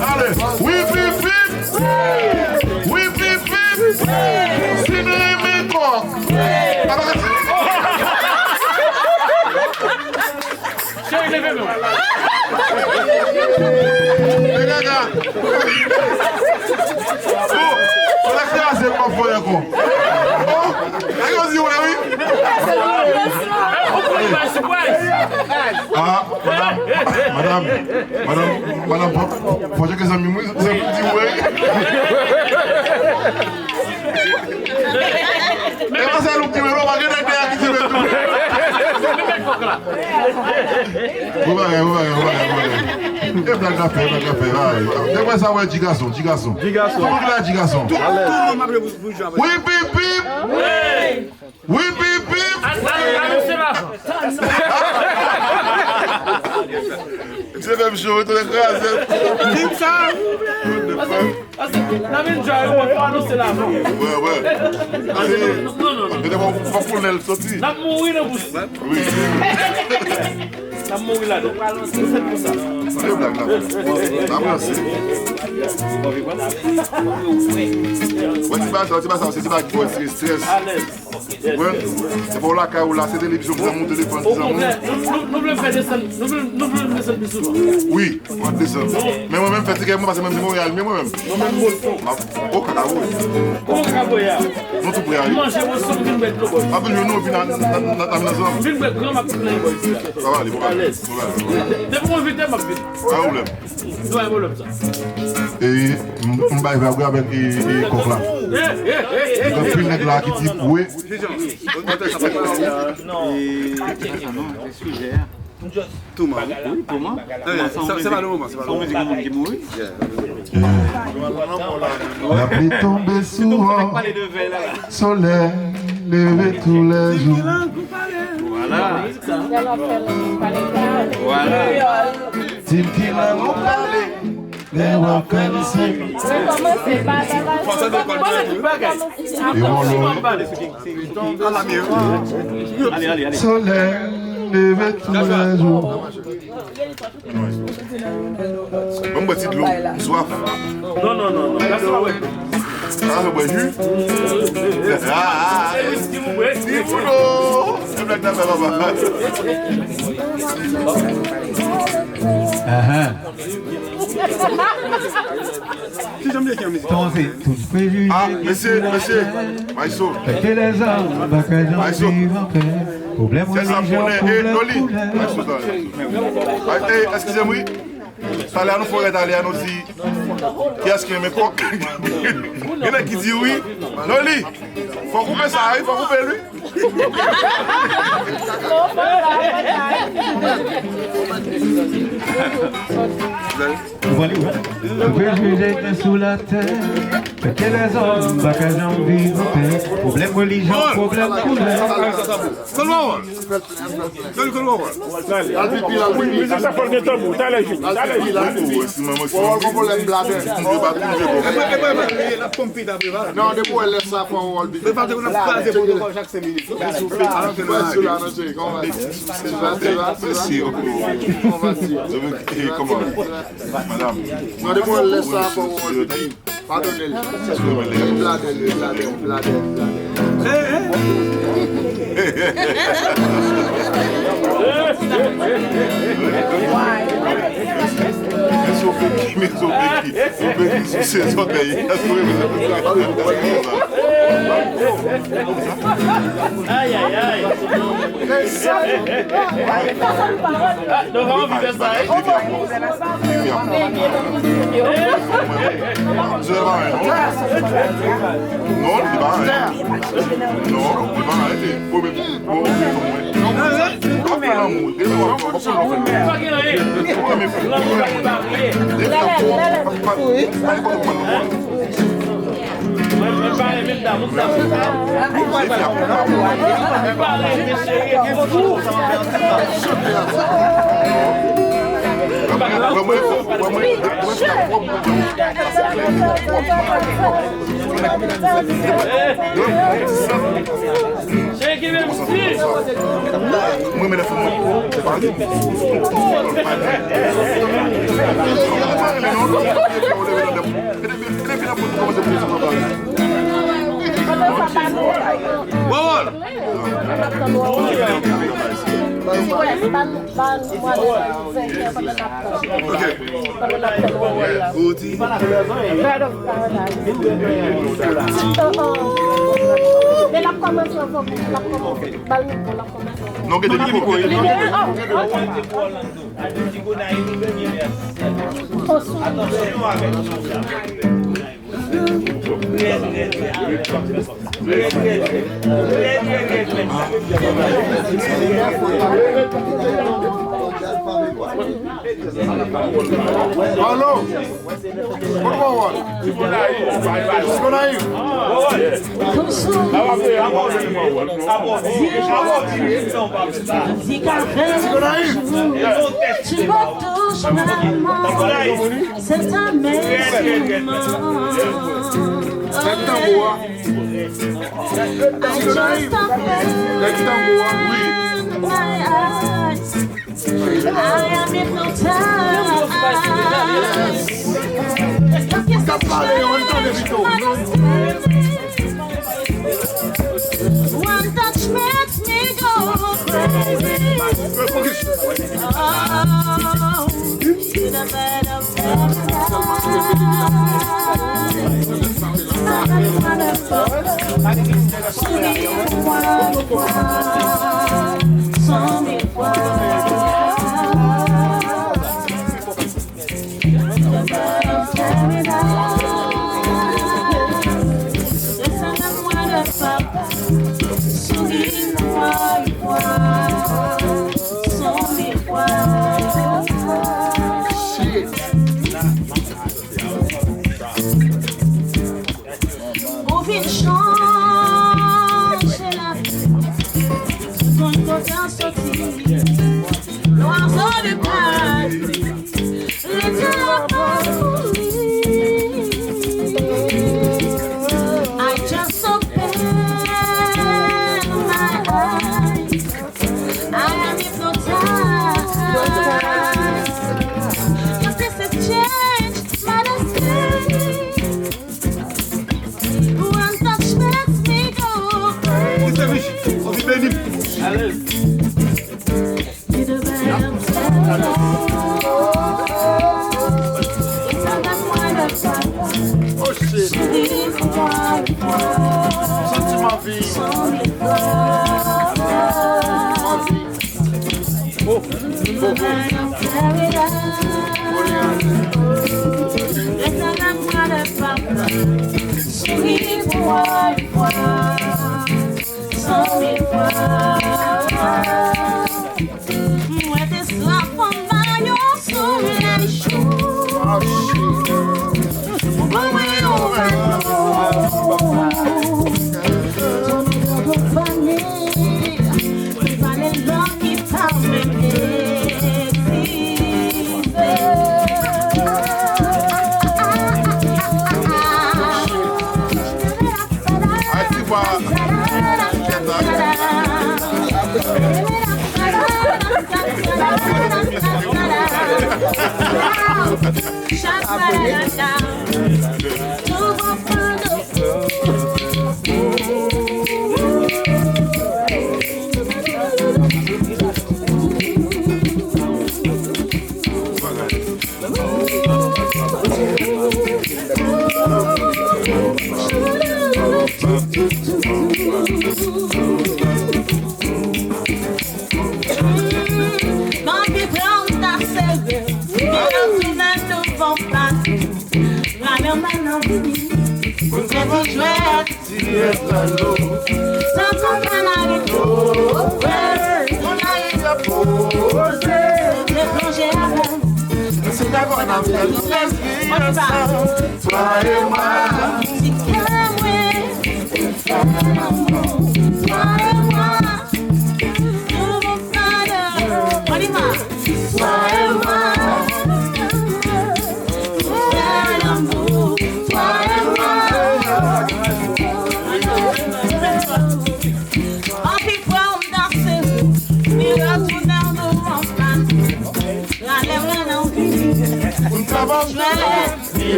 Allez, oui, pip, pip. Oui, pip, pip. Cinéma, quoi. Les gars, on a fait assez pour faire quoi. Ah, madame, faut que les amis, ça me dit ouais. Mais moi, c'est le petit mélo, on va gagner qui se met tout. Vous voyez. Blague à faire. D'après ça, ouais, Gigason. Tout le monde là, Gigason. Oui, pip, pip. Oui, pip, pip. C'est même chaud, tu l'écrases. Pip ça. Ouais. Allez. On va pour le sortir. Oui. La mouille là, c'est pour ça. C'est blague là. C'est pas stress. C'est pour la cas où là, c'est télévision, vous avez mon téléphone. Nous voulons faire descendre. Nous voulons descendre plus souvent. Oui, on va descendre. Mais moi-même, fatigué, moi, parce que même si Montréal, mais moi-même. Au cacao. Au cacao, ya. Non, tout prêt. Manger, vous sommes une bête. Après, je nous, dans la maison. Une bête, grand, ma petite. Ça va, les bons. Depuis qu'on vit, ma petite. Pas de problème. Non, un problème, ça. Et on va regarder avec les coques là. Donc, une nègre là qui dit oui. Non, c'est sujet. Tout le monde. Oui, pour moi. C'est pas le moment. C'est pas le moment qui mourit. La pluie tombe souvent, soleil levé tous les jours. Voilà. Tim qui l'a parlé, les reconnaissants. Soleil levé tous les jours. Bon, petit de l'eau, soif. Non. Ah, le bois jus. Ah, c'est boulot. C'est blague d'affaire, papa. Si j'aime bien qu'il y a un Ah, monsieur, Maïso. Que les hommes, bah que j'en vive en paix. Problème C'est ça, Noli. Excusez-moi. Ça allait à nous forêts d'aller à nous dire qui est-ce qui aime quoi. Il y en a qui dit oui. Noli, faut couper ça, il faut couper lui. Le préjugé est sous la terre. Que les hommes, bah que j'en vive en paix. Problème religion, problème couleur. Non, de quoi elle laisse ça pour un mais parce qu'on a passé pour chaque 5 minutes. Comment madame? Non, de quoi elle laisse ça pour un pardonnez-le. Aïe, aïe, aïe. Alô? Por favor. Escuta I am hypnotized. One touch makes me go crazy. Oh, to the bed of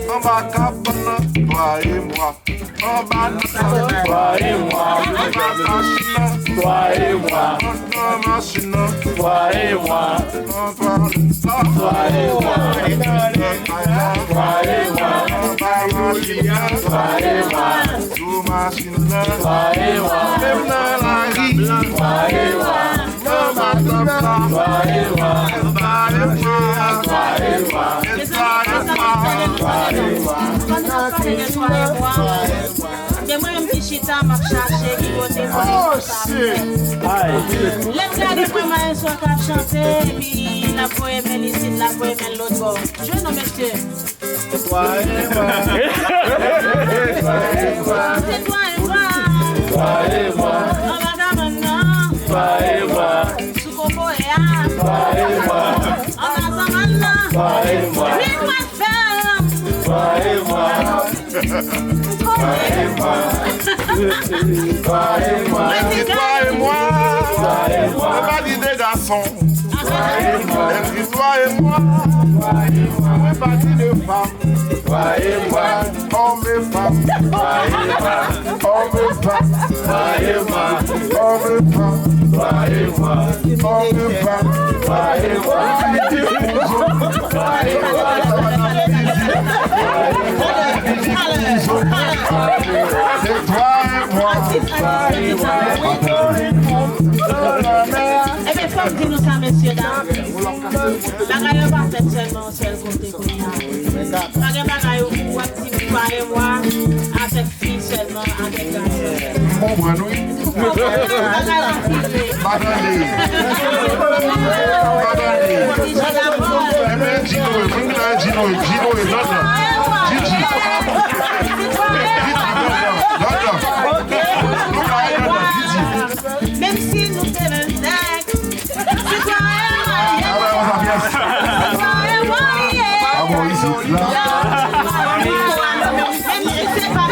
On va cabane, toi et moi. On va toi et moi. Toi et moi. Machine, toi et moi. Toi et moi. Toi et moi. Toi et moi. Tout machine, toi et moi. Même dans la vie, toi et moi. Toi et moi. Des moyens qui chita m'a cherché qui côté moi. Les gars de moi sont qu'à chanter puis la poème ici la poème l'autre bord. Je non monsieur. C'est toi et moi. C'est toi et moi. Toi et moi. On va maintenant. Toi et moi. Sous coco et toi et moi. On va maintenant. Toi et moi. Toi et moi. Toi et moi. Toi et moi. Toi et moi. Toi et moi. On va dire des garçons. Toi et moi. Toi et moi. Toi et moi. On va dire des femmes. Toi et moi. Hommes et femmes. Toi et moi. Hommes et femmes. Toi et moi. Hommes et femmes. Toi et moi. Hommes et femmes. Toi et moi. Toi et moi. C'est toi et moi. Eh bien, faut dire nous ça, messieurs, dames. La gagne pas faite seulement seul côté Kounia. La gagne pas gagne ou active toi et moi, avec fille seulement, avec garçon. Bon, moi, nous. Même si nous sommes un sexe, c'est toi et moi. Ah bon, ici, là. Même si c'est pas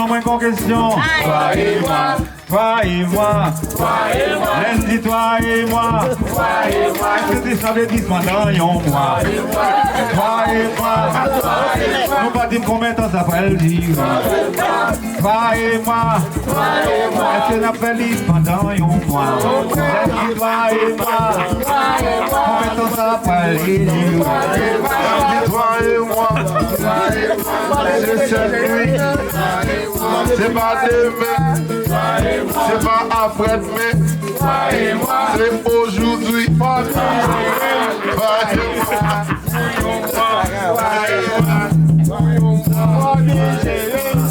Moins qu'en question. Toi et moi. Toi et moi. Lundi, toi et moi. Est-ce que tu savais dire pendant un mois? Toi et moi. Nous pas dire combien de temps ça fait le dire. Toi et moi. Est-ce que tu fait lire pendant un mois? Lundi, toi et moi. Combien de temps ça fait le dire? Toi et moi. C'est cette nuit. C'est pas demain. C'est pas après-demain. C'est aujourd'hui.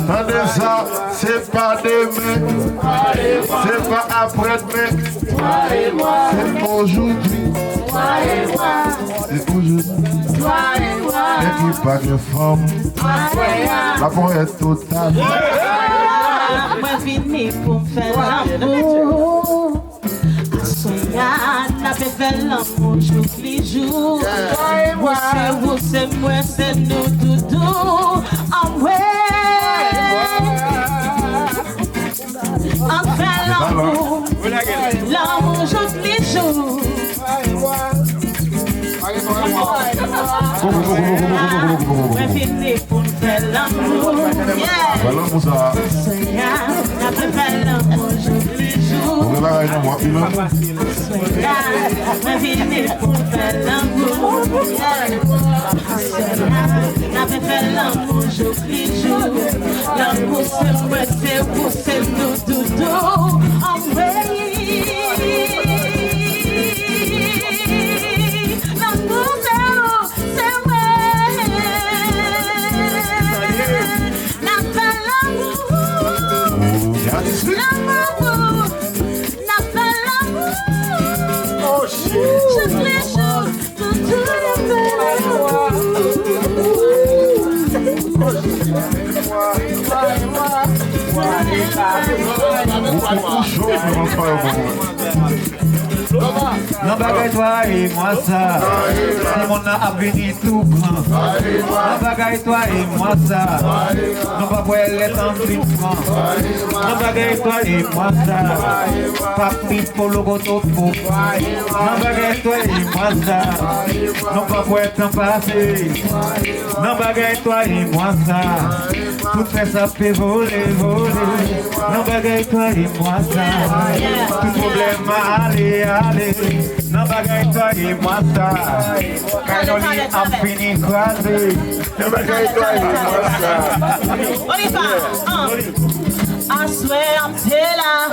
Attendez ça, c'est pas demain. C'est pas après-demain. C'est aujourd'hui. C'est aujourd'hui. L'équipage de femmes. La poète totale. Moi vini pour me faire l'amour. Sonia n'a pas fait l'amour tous les jours. Vous c'est moi, c'est nous doudou. En on fait l'amour. L'amour tous les jours. Moi vini pour me faire l'amour. Sonia n'a pas fait l'amour tous les jours. Ma vie n'est pour faire l'amour. N'a pas fait l'amour jour les jours. L'amour c'est moi, c'est vous, c'est nous doudou. Chaque les jours, tout le Non bagaille toi et moi ça, si mon a venu tout grand. Non bagaille toi et moi ça, non pas pour les temps plus francs. Non bagaille toi et moi ça, pas pris pour le goto pour. Non bagaille toi et moi ça, non pas pour être temps passé. Non bagaille toi et moi ça, tout fait ça fait voler, voler. Non bagaille toi et moi ça, tout problème aller, aller. Non bagaille toi et moi ça, Kainoli a fini croisé. Non bagaille toi et moi ça. On y va. I swear I'm Taylor.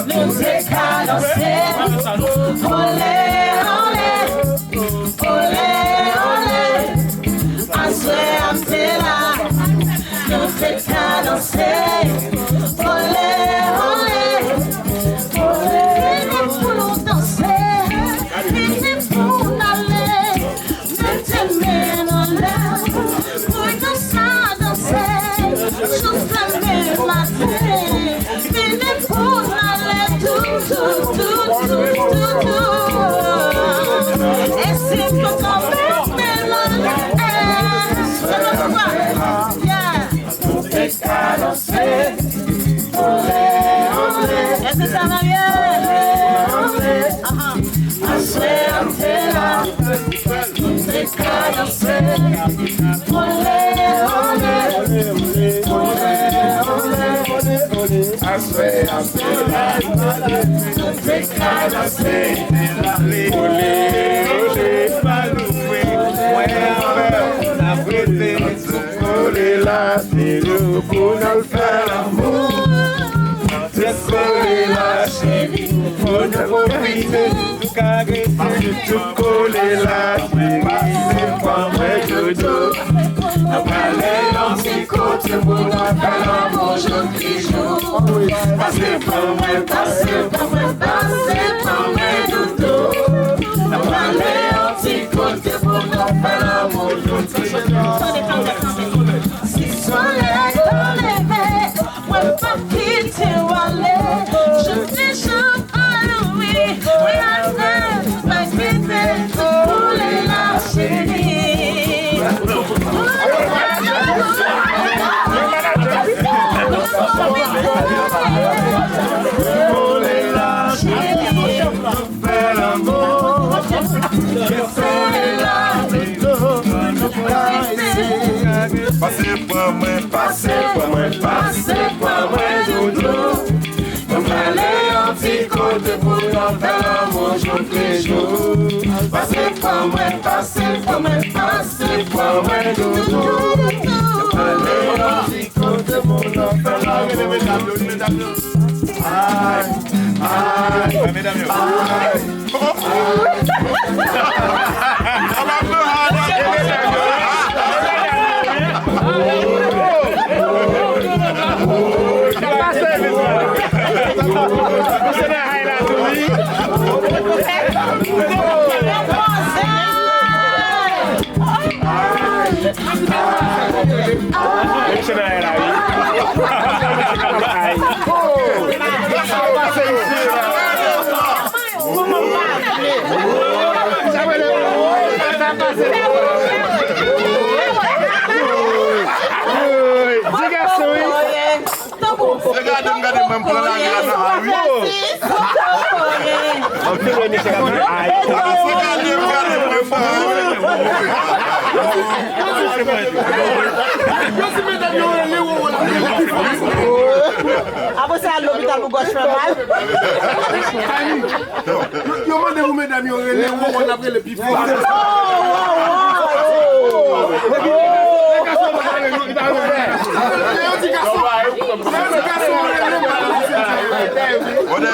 Music cadencé. Olé, olé. Olé, olé. I swear I'm Taylor. Music cadencé. Olé, olé. Olé, pour nous danser. Fini pour aller. Mettez mes dans l'air. Pour danser, danser. Juste la même matin. Fini pour aller. Tout, tout, tout, tout, tout, tout. Et si vous tombez, mais là, c'est le pouvoir. Yeah. Music cadencé. Olé, olé. Est-ce que ça va bien? I swear I'm Taylor. Music cadencé. Olé, olé. Olé, olé. I swear I'm Taylor. Music cadencé. Olé, olé. Maloué. La vérité. Olé là, c'est le pour nous faire l'amour. C'est là, chérie, faut ne profiter du carré, tout coller là, c'est pas vrai dodo. On va aller dans ces côtés pour nous faire l'amour jour qui jour. Passez par moi, passez par moi, passez par moi dodo. On va aller dans ces côtés pour nous faire l'amour jour qui jour. Si soleil dans les veilles, ouais pas quitter Wallé. Je dis je oui, oui à faire, pas quitter pour les la chérie. Pour les la chérie, faire l'amour. Passez par moi, passez par moi, passez par moi, doudou. On va aller en petit côté pour nous faire l'amour jour après jour. Passez par moi, passez par moi, passez par moi, doudou. On va aller en petit côté pour nous faire l'amour. Aïe, aïe, mesdames, aïe. Regardez même pour la Après ça, à l'hôpital pour gauche fait mal. Demandez-vous, mesdames, on a pris le pif. On est